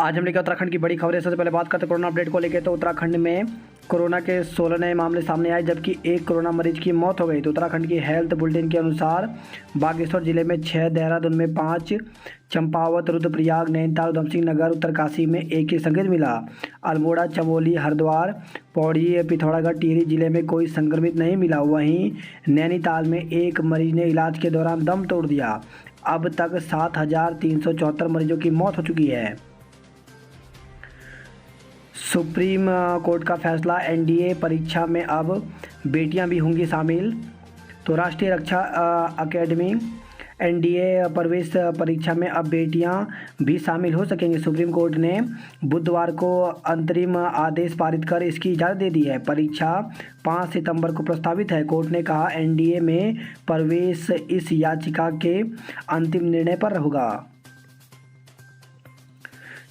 आज हम लेकर उत्तराखंड की बड़ी खबरें। सबसे पहले बात करते हैं कोरोना अपडेट को लेकर। तो उत्तराखंड में कोरोना के 16 नए मामले सामने आए, जबकि एक कोरोना मरीज की मौत हो गई। तो उत्तराखंड की हेल्थ बुलेटिन के अनुसार बागेश्वर जिले में 6, देहरादून में 5, चंपावत, रुद्रप्रयाग, नैनीताल, उधमसिंह नगर, उत्तरकाशी में एक ही संक्रमित मिला। अल्मोड़ा, चमोली, हरिद्वार, पौड़ी, पिथौरागढ़, टिहरी जिले में कोई संक्रमित नहीं मिला। वहीं नैनीताल में एक मरीज ने इलाज के दौरान दम तोड़ दिया। अब तक 7,374 मरीजों की मौत हो चुकी है। सुप्रीम कोर्ट का फैसला, एनडीए परीक्षा में अब बेटियां भी होंगी शामिल। तो राष्ट्रीय रक्षा अकेडमी एनडीए प्रवेश परीक्षा में अब बेटियां भी शामिल हो सकेंगी। सुप्रीम कोर्ट ने बुधवार को अंतरिम आदेश पारित कर इसकी इजाज़त दे दी है। परीक्षा 5 सितंबर को प्रस्तावित है। कोर्ट ने कहा, एनडीए में प्रवेश इस याचिका के अंतिम निर्णय पर होगा।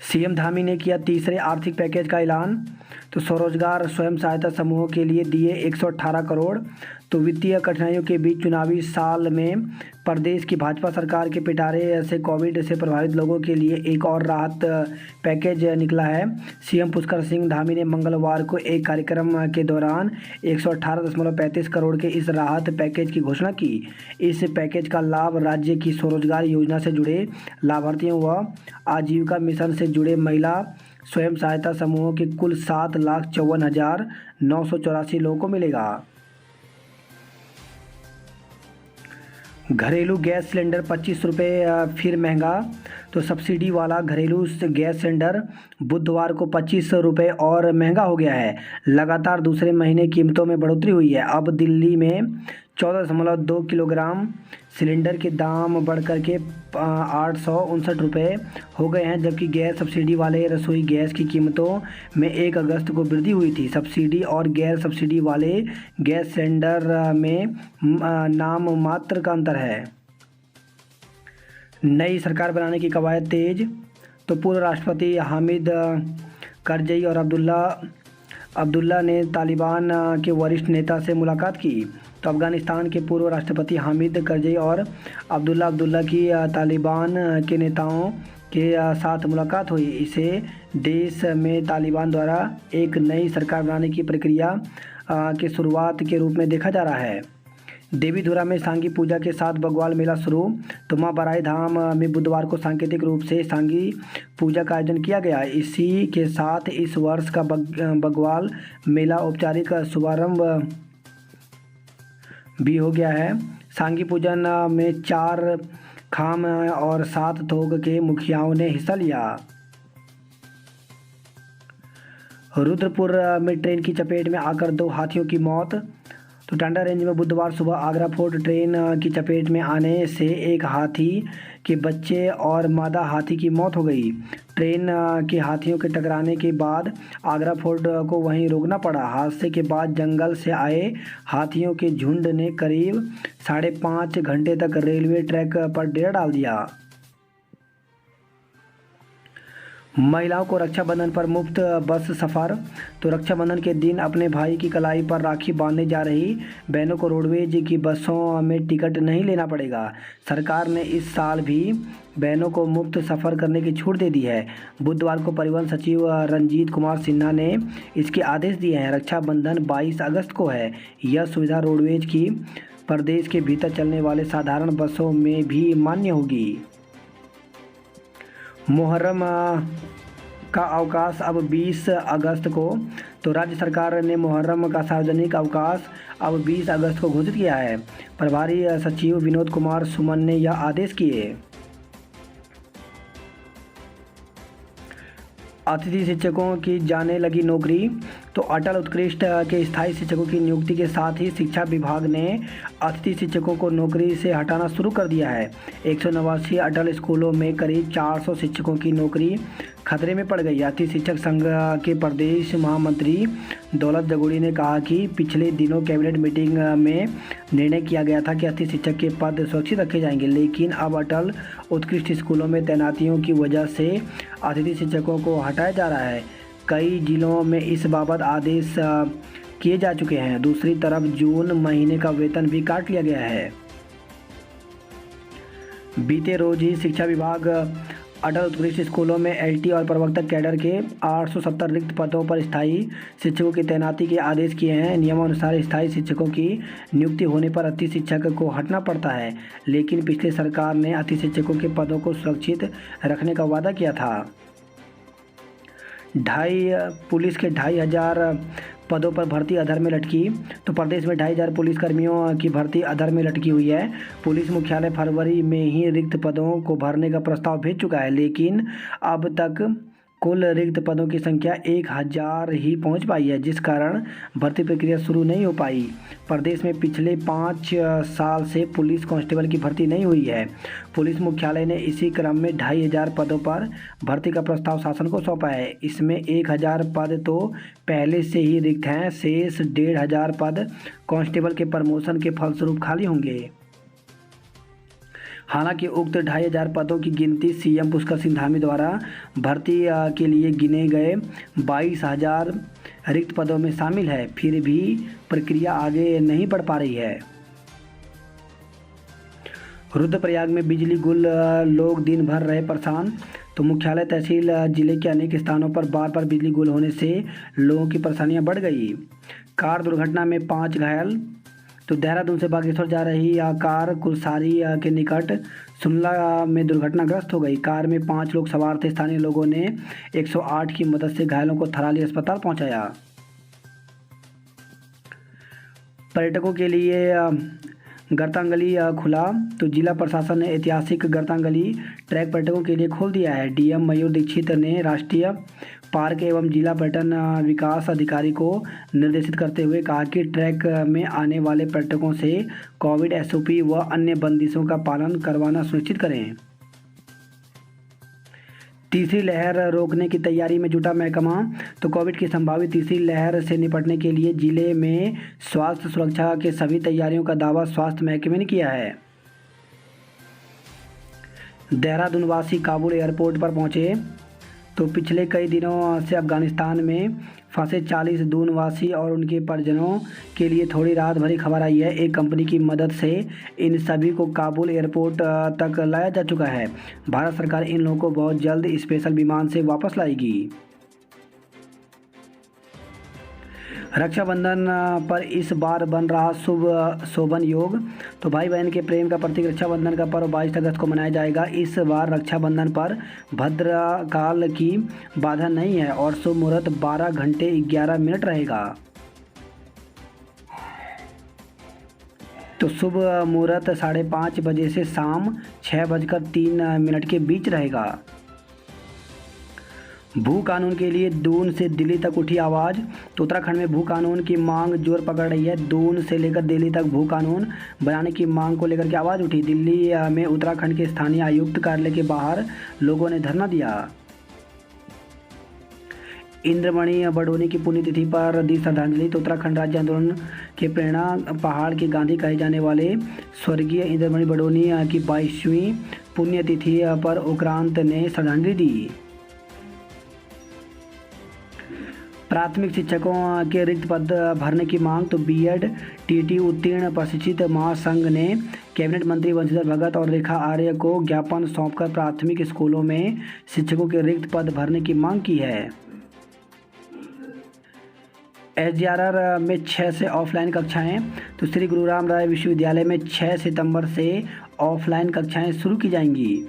सीएम धामी ने किया तीसरे आर्थिक पैकेज का ऐलान। तो स्वरोजगार स्वयं सहायता समूहों के लिए दिए 118 करोड़। तो वित्तीय कठिनाइयों के बीच चुनावी साल में प्रदेश की भाजपा सरकार के पिटारे से कोविड से प्रभावित लोगों के लिए एक और राहत पैकेज निकला है। सीएम पुष्कर सिंह धामी ने मंगलवार को एक कार्यक्रम के दौरान 118.35 करोड़ के इस राहत पैकेज की घोषणा की। इस पैकेज का लाभ राज्य की स्वरोजगार योजना से जुड़े लाभार्थियों व आजीविका मिशन से जुड़े महिला स्वयं सहायता समूहों के कुल 7,54,984 लोगों को मिलेगा। घरेलू गैस सिलेंडर 25 रुपये फिर महंगा। तो सब्सिडी वाला घरेलू गैस सिलेंडर बुधवार को 25 रुपये और महंगा हो गया है। लगातार दूसरे महीने कीमतों में बढ़ोतरी हुई है। अब दिल्ली में 14.2 किलोग्राम सिलेंडर के दाम बढ़कर के 859 रुपये हो गए हैं, जबकि गैर सब्सिडी वाले रसोई गैस की कीमतों में 1 अगस्त को वृद्धि हुई थी। सब्सिडी और गैर सब्सिडी वाले गैस सिलेंडर में नाम मात्र का अंतर है। नई सरकार बनाने की कवायद तेज। तो पूर्व राष्ट्रपति हामिद करजई और अब्दुल्ला ने तालिबान के वरिष्ठ नेता से मुलाकात की। तो अफगानिस्तान के पूर्व राष्ट्रपति हामिद करजई और अब्दुल्ला की तालिबान के नेताओं के साथ मुलाकात हुई। इसे देश में तालिबान द्वारा एक नई सरकार बनाने की प्रक्रिया की शुरुआत के रूप में देखा जा रहा है। देवीधुरा में सांगी पूजा के साथ बग्वाल मेला शुरू। तो मां बराई धाम में बुधवार को सांकेतिक रूप से सांगी पूजा का आयोजन किया गया। इसी के साथ इस वर्ष का बग्वाल मेला औपचारिक शुभारंभ भी हो गया है। सांगी पूजन में 4 खाम और 7 थोक के मुखियाओं ने हिस्सा लिया। रुद्रपुर में ट्रेन की चपेट में आकर 2 हाथियों की मौत। तो टांडा रेंज में बुधवार सुबह आगरा फोर्ट ट्रेन की चपेट में आने से एक हाथी के बच्चे और मादा हाथी की मौत हो गई। ट्रेन के हाथियों के टकराने के बाद आगरा फोर्ट को वहीं रोकना पड़ा। हादसे के बाद जंगल से आए हाथियों के झुंड ने करीब 5.5 घंटे तक रेलवे ट्रैक पर डेरा डाल दिया। महिलाओं को रक्षाबंधन पर मुफ्त बस सफ़र। तो रक्षाबंधन के दिन अपने भाई की कलाई पर राखी बांधने जा रही बहनों को रोडवेज की बसों में टिकट नहीं लेना पड़ेगा। सरकार ने इस साल भी बहनों को मुफ्त सफ़र करने की छूट दे दी है। बुधवार को परिवहन सचिव रंजीत कुमार सिन्हा ने इसके आदेश दिए हैं। रक्षाबंधन 22 अगस्त को है। यह सुविधा रोडवेज की प्रदेश के भीतर चलने वाले साधारण बसों में भी मान्य होगी। मुहर्रम का अवकाश अब 20 अगस्त को। तो राज्य सरकार ने मुहर्रम का सार्वजनिक अवकाश अब 20 अगस्त को घोषित किया है। प्रभारी सचिव विनोद कुमार सुमन ने यह आदेश किए। अतिथि शिक्षकों की जाने लगी नौकरी। तो अटल उत्कृष्ट के स्थायी शिक्षकों की नियुक्ति के साथ ही शिक्षा विभाग ने अतिथि शिक्षकों को नौकरी से हटाना शुरू कर दिया है। 189 अटल स्कूलों में करीब 400 शिक्षकों की नौकरी खतरे में पड़ गई। अतिथि शिक्षक संघ के प्रदेश महामंत्री दौलत जगोड़ी ने कहा कि पिछले दिनों कैबिनेट मीटिंग में निर्णय किया गया था कि अतिथि शिक्षक के पद सुरक्षित रखे जाएंगे, लेकिन अब अटल उत्कृष्ट स्कूलों में तैनातियों की वजह से अतिथि शिक्षकों को हटाया जा रहा है। कई जिलों में इस बाबत आदेश किए जा चुके हैं। दूसरी तरफ जून महीने का वेतन भी काट लिया गया है। बीते रोज ही शिक्षा विभाग अटल उत्कृष्ट स्कूलों में एलटी और प्रवर्तक कैडर के 870 रिक्त पदों पर स्थायी शिक्षकों की तैनाती के आदेश किए हैं। नियमानुसार स्थायी शिक्षकों की नियुक्ति होने पर अति शिक्षक को हटना पड़ता है, लेकिन पिछले सरकार ने अति शिक्षकों के पदों को सुरक्षित रखने का वादा किया था। पुलिस के 2500 पदों पर भर्ती अधर में लटकी। तो प्रदेश में 2500 पुलिसकर्मियों की भर्ती अधर में लटकी हुई है। पुलिस मुख्यालय फरवरी में ही रिक्त पदों को भरने का प्रस्ताव भेज चुका है, लेकिन अब तक कुल रिक्त पदों की संख्या 1000 ही पहुंच पाई है, जिस कारण भर्ती प्रक्रिया शुरू नहीं हो पाई। प्रदेश में पिछले 5 साल से पुलिस कांस्टेबल की भर्ती नहीं हुई है। पुलिस मुख्यालय ने इसी क्रम में 2500 पदों पर भर्ती का प्रस्ताव शासन को सौंपा है। इसमें 1000 पद तो पहले से ही रिक्त हैं, शेष 1500 पद कांस्टेबल के प्रमोशन के फलस्वरूप खाली होंगे। हालांकि उक्त 2500 पदों की गिनती सीएम पुष्कर सिंह धामी द्वारा भर्ती के लिए गिने गए 22000 रिक्त पदों में शामिल है, फिर भी प्रक्रिया आगे नहीं बढ़ पा रही है। रुद्रप्रयाग में बिजली गुल, लोग दिन भर रहे परेशान। तो मुख्यालय तहसील जिले के अनेक स्थानों पर बार बार बिजली गुल होने से लोगों की परेशानियां बढ़ गई। कार दुर्घटना में 5 घायल। तो देहरादून से बागेश्वर जा रही कार कुलसारी के निकट सुनला में दुर्घटनाग्रस्त हो गई। कार में 5 लोग सवार थे। स्थानीय लोगों ने 108 की मदद से घायलों को थराली अस्पताल पहुंचाया। पर्यटकों के लिए गर्तांगली खुला। तो जिला प्रशासन ने ऐतिहासिक गर्तांगली ट्रैक पर्यटकों के लिए खोल दिया है। डीएम मयूर दीक्षित ने राष्ट्रीय पार्क एवं जिला पर्यटन विकास अधिकारी को निर्देशित करते हुए कहा कि ट्रैक में आने वाले पर्यटकों से कोविड एसओपी व अन्य बंदिशों का पालन करवाना सुनिश्चित करें। तीसरी लहर रोकने की तैयारी में जुटा महकमा। तो कोविड की संभावित तीसरी लहर से निपटने के लिए जिले में स्वास्थ्य सुरक्षा के सभी तैयारियों का दावा स्वास्थ्य महकमे ने किया है। देहरादून वासी काबुल एयरपोर्ट पर पहुंचे। तो पिछले कई दिनों से अफगानिस्तान में फंसे 40 दून वासी और उनके परिजनों के लिए थोड़ी राहत भरी खबर आई है। एक कंपनी की मदद से इन सभी को काबुल एयरपोर्ट तक लाया जा चुका है। भारत सरकार इन लोगों को बहुत जल्द स्पेशल विमान से वापस लाएगी। रक्षाबंधन पर इस बार बन रहा शुभ शोभन योग। तो भाई बहन के प्रेम का प्रतीक रक्षाबंधन का पर्व 22 अगस्त को मनाया जाएगा। इस बार रक्षाबंधन पर भद्रकाल की बाधा नहीं है और शुभ मुहूर्त 12 घंटे 11 मिनट रहेगा। तो शुभ मुहूर्त 5:30 बजे से शाम 6:03 के बीच रहेगा। भू कानून के लिए दून से दिल्ली तक उठी आवाज़। तो उत्तराखंड में भू कानून की मांग जोर पकड़ रही है। दून से लेकर दिल्ली तक भू कानून बनाने की मांग को लेकर के आवाज़ उठी। दिल्ली में उत्तराखंड के स्थानीय आयुक्त कार्यालय के बाहर लोगों ने धरना दिया। इंद्रमणि बडोनी की पुण्यतिथि पर दी श्रद्धांजलि। तो उत्तराखंड राज्य आंदोलन के प्रेरणा पहाड़ के गांधी कहे जाने वाले स्वर्गीय इंद्रमणि बडोनी की 22वीं पुण्यतिथि पर उक्रांत ने श्रद्धांजलि दी। प्राथमिक शिक्षकों के रिक्त पद भरने की मांग। तो बीएड टीटी उत्तीर्ण प्रशिक्षित महासंघ ने कैबिनेट मंत्री बंशीधर भगत और रेखा आर्य को ज्ञापन सौंपकर प्राथमिक स्कूलों में शिक्षकों के रिक्त पद भरने की मांग की है। एसडीआरआर में 6 से ऑफलाइन कक्षाएं। तो श्री गुरु राम राय विश्वविद्यालय में 6 सितंबर से ऑफलाइन कक्षाएं शुरू की जाएंगी।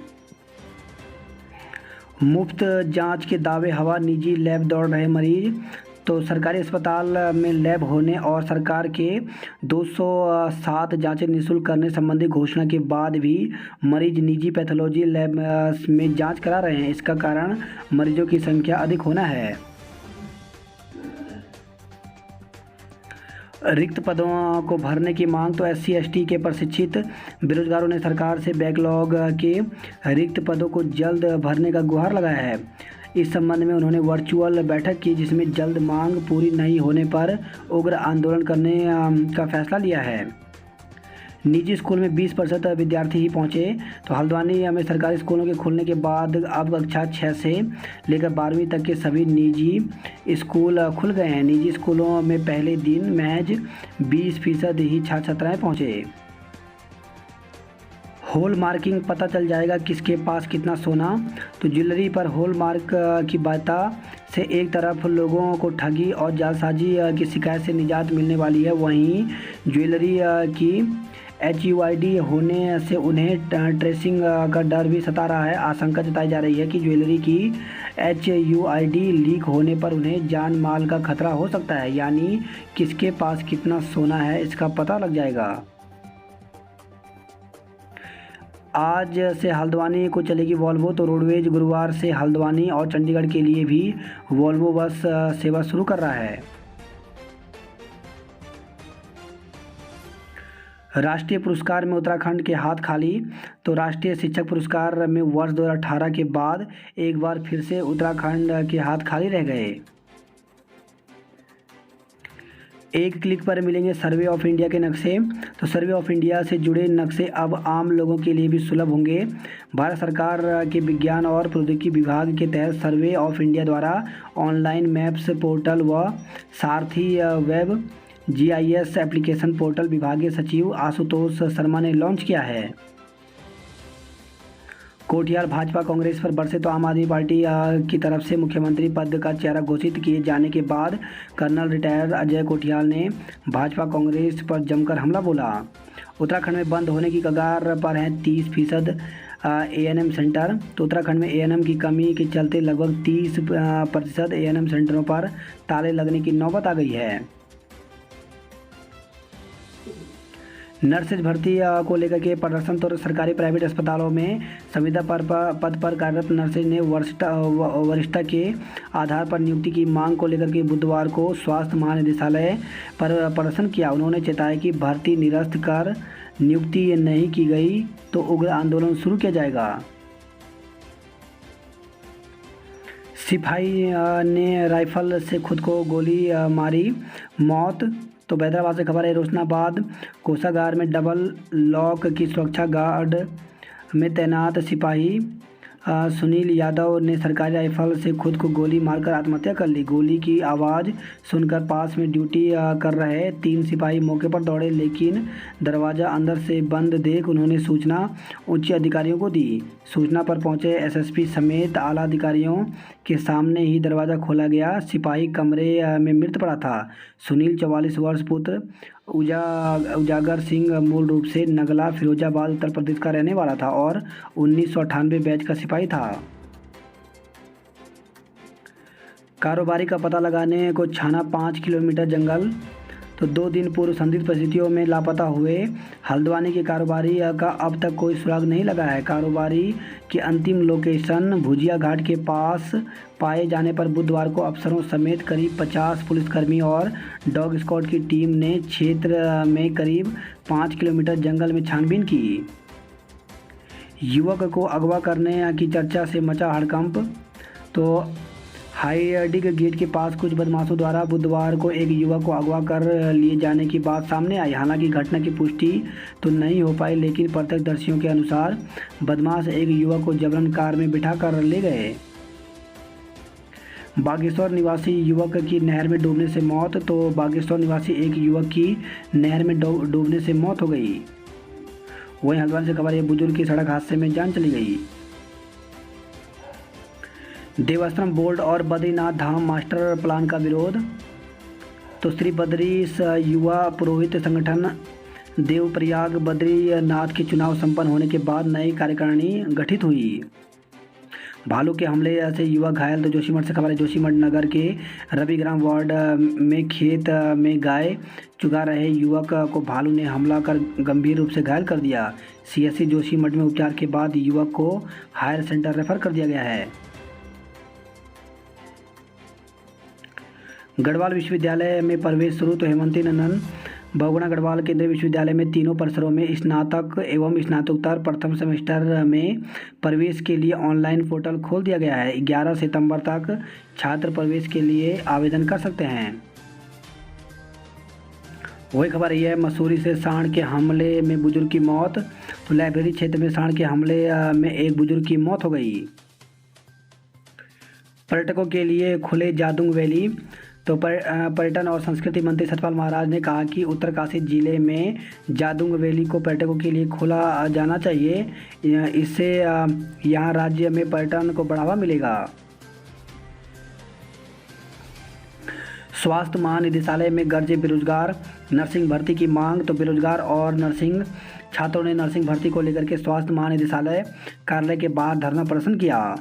मुफ्त जांच के दावे हवा, निजी लैब दौड़ रहे मरीज। तो सरकारी अस्पताल में लैब होने और सरकार के 207 जांचें निःशुल्क करने संबंधी घोषणा के बाद भी मरीज निजी पैथोलॉजी लैब में जांच करा रहे हैं। इसका कारण मरीजों की संख्या अधिक होना है। रिक्त पदों को भरने की मांग। तो एससी एसटी के प्रशिक्षित बेरोजगारों ने सरकार से बैकलॉग के रिक्त पदों को जल्द भरने का गुहार लगाया है। इस संबंध में उन्होंने वर्चुअल बैठक की, जिसमें जल्द मांग पूरी नहीं होने पर उग्र आंदोलन करने का फैसला लिया है। निजी स्कूल में 20% विद्यार्थी ही पहुंचे। तो हल्द्वानी में सरकारी स्कूलों के खुलने के बाद अब कक्षा 6 से लेकर 12वीं तक के सभी निजी स्कूल खुल गए हैं। निजी स्कूलों में पहले दिन महज 20% ही छात्र छात्राएँ पहुंचे। हॉल मार्किंग पता चल जाएगा किसके पास कितना सोना। तो ज्वेलरी पर हॉल मार्क की बाधा से एक तरफ लोगों को ठगी और जालसाजी की शिकायत से निजात मिलने वाली है, वहीं ज्वेलरी की HUID होने से उन्हें ट्रेसिंग का डर भी सता रहा है। आशंका जताई जा रही है कि ज्वेलरी की HUID लीक होने पर उन्हें जान माल का खतरा हो सकता है, यानी किसके पास कितना सोना है इसका पता लग जाएगा। आज से हल्द्वानी को चलेगी वॉल्वो, तो रोडवेज गुरुवार से हल्द्वानी और चंडीगढ़ के लिए भी वॉल्वो बस सेवा शुरू कर रहा है। राष्ट्रीय पुरस्कार में उत्तराखंड के हाथ खाली। तो राष्ट्रीय शिक्षक पुरस्कार में वर्ष 2018 के बाद एक बार फिर से उत्तराखंड के हाथ खाली रह गए। एक क्लिक पर मिलेंगे सर्वे ऑफ इंडिया के नक्शे। तो सर्वे ऑफ इंडिया से जुड़े नक्शे अब आम लोगों के लिए भी सुलभ होंगे। भारत सरकार के विज्ञान और प्रौद्योगिकी विभाग के तहत सर्वे ऑफ इंडिया द्वारा ऑनलाइन मैप्स पोर्टल व सारथी वेब GIS एप्लीकेशन पोर्टल विभागीय सचिव आशुतोष शर्मा ने लॉन्च किया है। कोठियाल भाजपा कांग्रेस पर बरसे, तो आम आदमी पार्टी की तरफ से मुख्यमंत्री पद का चेहरा घोषित किए जाने के बाद कर्नल रिटायर्ड अजय कोठियाल ने भाजपा कांग्रेस पर जमकर हमला बोला। उत्तराखंड में बंद होने की कगार पर हैं 30% ANM सेंटर। तो उत्तराखंड में ANM की कमी के चलते लगभग 30% ANM सेंटरों पर ताले लगने की नौबत आ गई है। नर्सेज भर्ती को लेकर के प्रदर्शन, तो सरकारी प्राइवेट अस्पतालों में संविदा पद पर कार्यरत नर्सेज ने वरिष्ठता के आधार पर नियुक्ति की मांग को लेकर के बुधवार को स्वास्थ्य महानिदेशालय पर प्रदर्शन किया। उन्होंने चेताया कि भर्ती निरस्त कर नियुक्ति नहीं की गई तो उग्र आंदोलन शुरू किया जाएगा। सिपाही ने राइफल से खुद को गोली मारी, मौत। तो हैदराबाद से खबर है, रोशनाबाद कोषागार में डबल लॉक की सुरक्षा गार्ड में तैनात सिपाही सुनील यादव ने सरकारी राइफल से खुद को गोली मारकर आत्महत्या कर ली। गोली की आवाज़ सुनकर पास में ड्यूटी कर रहे 3 सिपाही मौके पर दौड़े, लेकिन दरवाज़ा अंदर से बंद देख उन्होंने सूचना उच्च अधिकारियों को दी। सूचना पर पहुंचे SSP समेत आला अधिकारियों के सामने ही दरवाज़ा खोला गया। सिपाही कमरे में मृत पड़ा था। सुनील 44 वर्ष पुत्र उजागर सिंह मूल रूप से नगला फिरोजाबाद उत्तर प्रदेश का रहने वाला था और 1998 बैच का सिपाही था। कारोबारी का पता लगाने को छाना 5 किलोमीटर जंगल। तो 2 दिन पूर्व संदिग्ध परिस्थितियों में लापता हुए हल्द्वानी के कारोबारी का अब तक कोई सुराग नहीं लगा है। कारोबारी की अंतिम लोकेशन भुजिया घाट के पास पाए जाने पर बुधवार को अफसरों समेत करीब 50 पुलिसकर्मी और डॉग स्क्वाड की टीम ने क्षेत्र में करीब 5 किलोमीटर जंगल में छानबीन की। युवक को अगवा करने की चर्चा से मचा हड़कंप। तो हाईडिग गेट के पास कुछ बदमाशों द्वारा बुधवार को एक युवक को अगवा कर लिए जाने की बात सामने आई। हालांकि घटना की पुष्टि तो नहीं हो पाई, लेकिन प्रत्यक्षदर्शियों के अनुसार बदमाश एक युवक को जबरन कार में बिठा कर ले गए। बागेश्वर निवासी युवक की नहर में डूबने से मौत। तो बागेश्वर निवासी एक युवक की नहर में डूबने से मौत हो गई। वहीं हल्द्वानी से खबर है, बुजुर्ग की सड़क हादसे में जान चली गई। देवाश्रम बोर्ड और बद्रीनाथ धाम मास्टर प्लान का विरोध। तो श्री बद्रीश युवा पुरोहित संगठन देवप्रयाग बद्रीनाथ के चुनाव संपन्न होने के बाद नई कार्यकारिणी गठित हुई। भालू के हमले से युवक घायल। तो जोशीमठ से खबर है, जोशीमठ नगर के रविग्राम वार्ड में खेत में गाय चुगा रहे युवक को भालू ने हमला कर गंभीर रूप से घायल कर दिया। CSC जोशीमठ में उपचार के बाद युवक को हायर सेंटर रेफर कर दिया गया है। गढ़वाल विश्वविद्यालय में प्रवेश शुरू। तो हेमंती नंदन बहुगुणा गढ़वाल केंद्रीय विश्वविद्यालय में तीनों परिसरों में स्नातक एवं स्नातकोत्तर प्रथम सेमेस्टर में प्रवेश के लिए ऑनलाइन पोर्टल खोल दिया गया है। 11 सितंबर तक छात्र प्रवेश के लिए आवेदन कर सकते हैं। वही खबर यह है, मसूरी से सांड के हमले में बुजुर्ग की मौत। तो लाइब्रेरी क्षेत्र में सांड के हमले में एक बुजुर्ग की मौत हो गई। पर्यटकों के लिए खुले जादूंग वैली। तो पर्यटन और संस्कृति मंत्री सतपाल महाराज ने कहा कि उत्तरकाशी जिले में जादूंग वैली को पर्यटकों के लिए खोला जाना चाहिए। इससे यहाँ राज्य में पर्यटन को बढ़ावा मिलेगा। स्वास्थ्य महानिदेशालय में गरजे बेरोजगार, नर्सिंग भर्ती की मांग। तो बेरोजगार और नर्सिंग छात्रों ने नर्सिंग भर्ती को लेकर के स्वास्थ्य महानिदेशालय कार्यालय के बाहर धरना प्रदर्शन किया।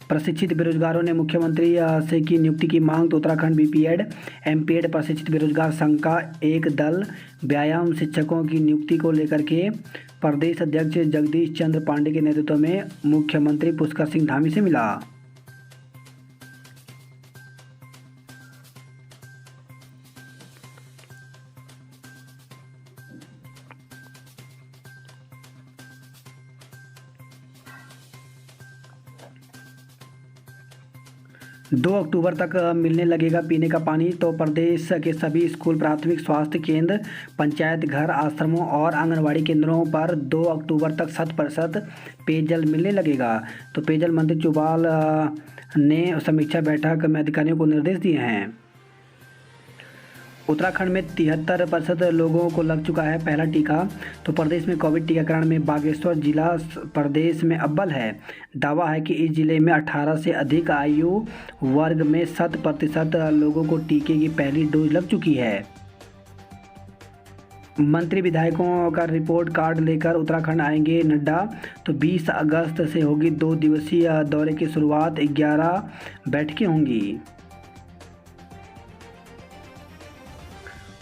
प्रशिक्षित बेरोजगारों ने मुख्यमंत्री से की नियुक्ति की मांग। तो उत्तराखंड बीपीएड एमपीएड प्रशिक्षित बेरोजगार संघ का एक दल व्यायाम शिक्षकों की नियुक्ति को लेकर के प्रदेश अध्यक्ष जगदीश चंद्र पांडे के नेतृत्व में मुख्यमंत्री पुष्कर सिंह धामी से मिला। 2 अक्टूबर तक मिलने लगेगा पीने का पानी। तो प्रदेश के सभी स्कूल, प्राथमिक स्वास्थ्य केंद्र, पंचायत घर, आश्रमों और आंगनवाड़ी केंद्रों पर 2 अक्टूबर तक 100% पेयजल मिलने लगेगा। तो पेयजल मंत्री चुबाल ने समीक्षा बैठक में अधिकारियों को निर्देश दिए हैं। उत्तराखंड में 73% लोगों को लग चुका है पहला टीका। तो प्रदेश में कोविड टीकाकरण में बागेश्वर जिला प्रदेश में अव्वल है। दावा है कि इस जिले में 18 से अधिक आयु वर्ग में 100% लोगों को टीके की पहली डोज लग चुकी है। मंत्री विधायकों का रिपोर्ट कार्ड लेकर उत्तराखंड आएंगे नड्डा। तो 20 अगस्त से होगी 2 दिवसीय दौरे की शुरुआत, 11 बैठकें होंगी।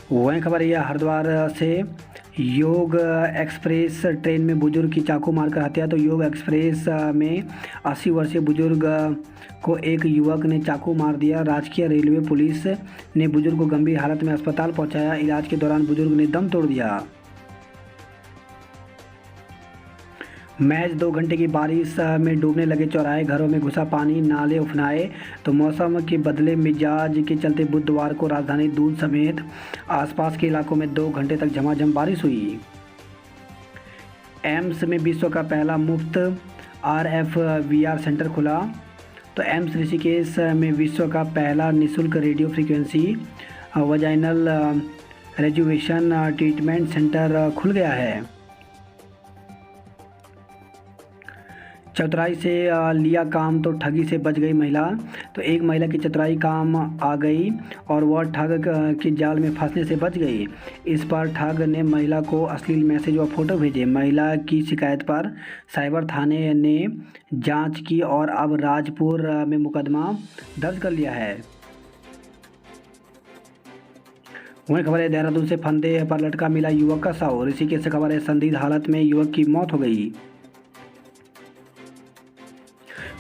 वहीं खबर यह हरिद्वार से योग एक्सप्रेस ट्रेन में बुजुर्ग की चाकू मारकर हत्या। तो योग एक्सप्रेस में 80 वर्षीय बुजुर्ग को एक युवक ने चाकू मार दिया। राजकीय रेलवे पुलिस ने बुजुर्ग को गंभीर हालत में अस्पताल पहुंचाया। इलाज के दौरान बुजुर्ग ने दम तोड़ दिया। महज 2 घंटे की बारिश में डूबने लगे चौराहे, घरों में घुसा पानी, नाले उफनाए। तो मौसम के बदले मिजाज के चलते बुधवार को राजधानी दून समेत आसपास के इलाकों में 2 घंटे तक झमाझम बारिश हुई। एम्स में विश्व का पहला मुफ्त RF/VR सेंटर खुला। तो एम्स ऋषिकेश में विश्व का पहला निःशुल्क radio frequency vaginal rejuvenation treatment centre खुल गया है। चतुराई से लिया काम तो ठगी से बच गई महिला। तो एक महिला की चतुराई काम आ गई और वह ठग के जाल में फंसने से बच गई। इस पर ठग ने महिला को अश्लील मैसेज व फोटो भेजे। महिला की शिकायत पर साइबर थाने ने जांच की और अब राजपुर में मुकदमा दर्ज कर लिया है। वहीं खबर है देहरादून से फंदे पर लटका मिला युवक का शव। ऋषिकेश से खबर है संदिग्ध हालत में युवक की मौत हो गई।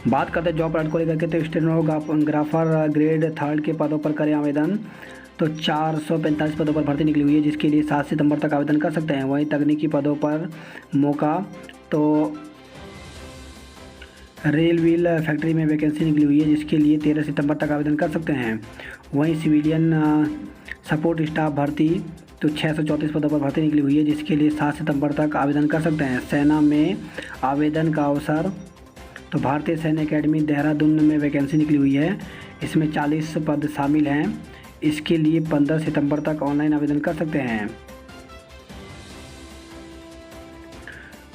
बात करते हैं जॉब प्लाट को लेकर के। तो स्टेनोग्राफर ग्रेड 3 के पदों पर करें आवेदन। तो 445 पदों पर भर्ती निकली हुई है, जिसके लिए 7 सितंबर तक आवेदन कर सकते हैं। वहीं तकनीकी पदों पर मौका, तो रेल व्हील फैक्ट्री में वैकेंसी निकली हुई है, जिसके लिए 13 सितंबर तक आवेदन कर सकते हैं। वहीं सिविलियन सपोर्ट स्टाफ भर्ती, तो 634 पदों पर भर्ती निकली हुई है, जिसके लिए 7 सितंबर तक आवेदन कर सकते हैं। सेना में आवेदन का अवसर, तो भारतीय सैन्य अकेडमी देहरादून में वैकेंसी निकली हुई है, इसमें 40 पद शामिल हैं। इसके लिए 15 सितंबर तक ऑनलाइन आवेदन कर सकते हैं।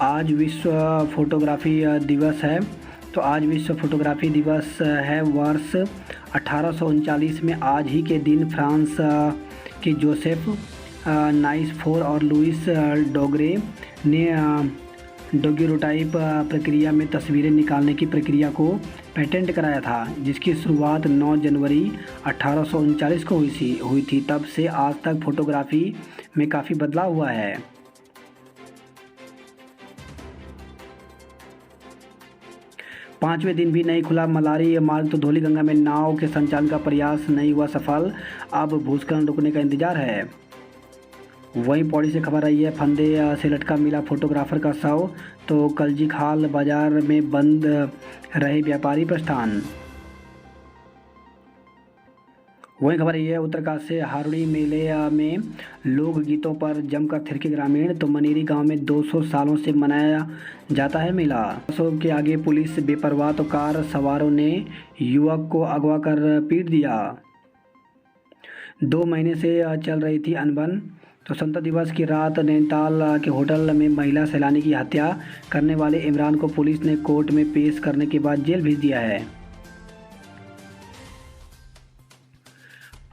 आज विश्व फोटोग्राफी दिवस है। तो आज विश्व फोटोग्राफी दिवस है। वर्ष 1839 में आज ही के दिन फ्रांस के जोसेफ नाइसफोर और लुइस डोगरे ने डोगिरोटाइप प्रक्रिया में तस्वीरें निकालने की प्रक्रिया को पेटेंट कराया था, जिसकी शुरुआत 9 जनवरी 1839 को हुई थी। तब से आज तक फोटोग्राफी में काफ़ी बदलाव हुआ है। पाँचवें दिन भी नहीं खुला मलारी मार्ग। तो धौलीगंगा में नाव के संचालन का प्रयास नहीं हुआ सफल। अब भूस्खलन रुकने का इंतजार है। वहीं पौड़ी से खबर आई है, फंदे से लटका मिला फोटोग्राफर का शव। तो कलजीखाल बाजार में बंद रहे व्यापारी प्रस्थान। वही खबर ये है उत्तरकाशी से हारुड़ी मेले में लोकगीतों पर जमकर थिरके ग्रामीण। तो मनेरी गांव में 200 सालों से मनाया जाता है मेला। बसों के आगे पुलिस बेपरवाह तो कार सवारों ने युवक को अगवा कर पीट दिया। 2 महीने से चल रही थी अनबन। तो स्वतंत्रता दिवस की रात नैनीताल के होटल में महिला सैलानी की हत्या करने वाले इमरान को पुलिस ने कोर्ट में पेश करने के बाद जेल भेज दिया है।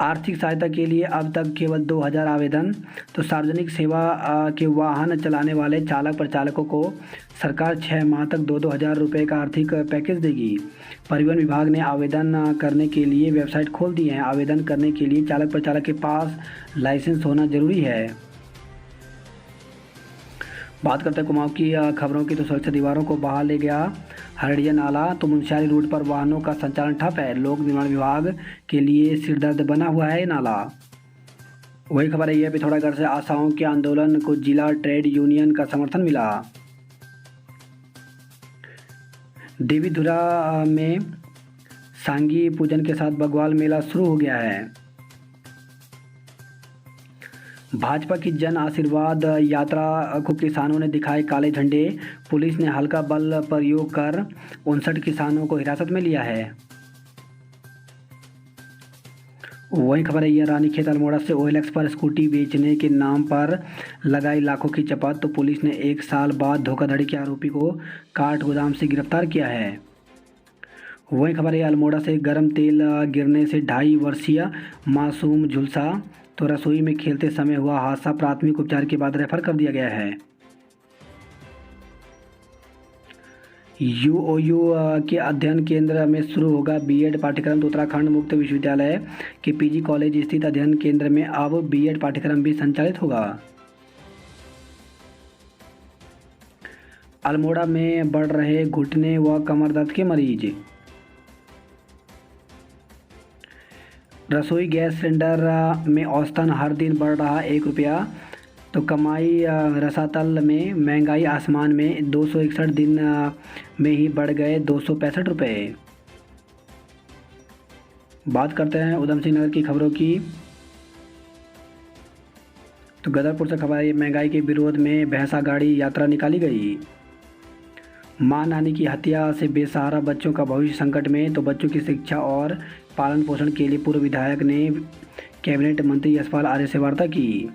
आर्थिक सहायता के लिए अब तक केवल 2000 आवेदन। तो सार्वजनिक सेवा के वाहन चलाने वाले चालक प्रचालकों को सरकार 6 माह तक 2-2 हज़ार रुपये का आर्थिक पैकेज देगी। परिवहन विभाग ने आवेदन करने के लिए वेबसाइट खोल दी है। आवेदन करने के लिए चालक प्रचालक के पास लाइसेंस होना जरूरी है। बात करते हैं कुमाऊं की खबरों की। तो सुरक्षा दीवारों को बहा ले गया हरडिया नाला। तो मुंशियारी रूट पर वाहनों का संचालन ठप है। लोक निर्माण विभाग के लिए सिरदर्द बना हुआ है नाला। वही खबर है ये पिथौरागढ़ से आशाओं के आंदोलन को जिला ट्रेड यूनियन का समर्थन मिला। देवीधुरा में सांगी पूजन के साथ बग्वाल मेला शुरू हो गया है। भाजपा की जन आशीर्वाद यात्रा को किसानों ने दिखाए काले झंडे। पुलिस ने हल्का बल प्रयोग कर 59 किसानों को हिरासत में लिया है। वही खबर है ये रानीखेत अल्मोड़ा से OLX पर स्कूटी बेचने के नाम पर लगाई लाखों की चपत। तो पुलिस ने 1 साल बाद धोखाधड़ी के आरोपी को काठ गोदाम से गिरफ्तार किया है। वही खबर है अल्मोड़ा से गर्म तेल गिरने से 2.5 वर्षीय मासूम झुलसा। तो रसोई में खेलते समय हुआ हादसा, प्राथमिक उपचार के बाद रेफर कर दिया गया है। UOU के अध्ययन केंद्र में शुरू होगा BEd पाठ्यक्रम। तो उत्तराखंड मुक्त विश्वविद्यालय के PG कॉलेज स्थित अध्ययन केंद्र में अब BEd पाठ्यक्रम भी संचालित होगा। अल्मोड़ा में बढ़ रहे घुटने व कमर दर्द के मरीज। रसोई गैस सिलेंडर में औसतन हर दिन बढ़ रहा 1 रुपया। तो कमाई रसातल में महंगाई आसमान में 261 दिन में ही बढ़ गए 265 रुपये। बात करते हैं उधम सिंह नगर की खबरों की। तो गदरपुर से खबर है महंगाई के विरोध में भैंसा गाड़ी यात्रा निकाली गई। मां नानी की हत्या से बेसहारा बच्चों का भविष्य संकट में। तो बच्चों की शिक्षा और पालन पोषण के लिए पूर्व विधायक ने कैबिनेट मंत्री यशपाल आर्य से वार्ता की।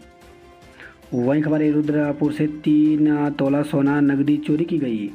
वहीं खबर है रुद्रपुर से 3 तोला सोना नकदी चोरी की गई।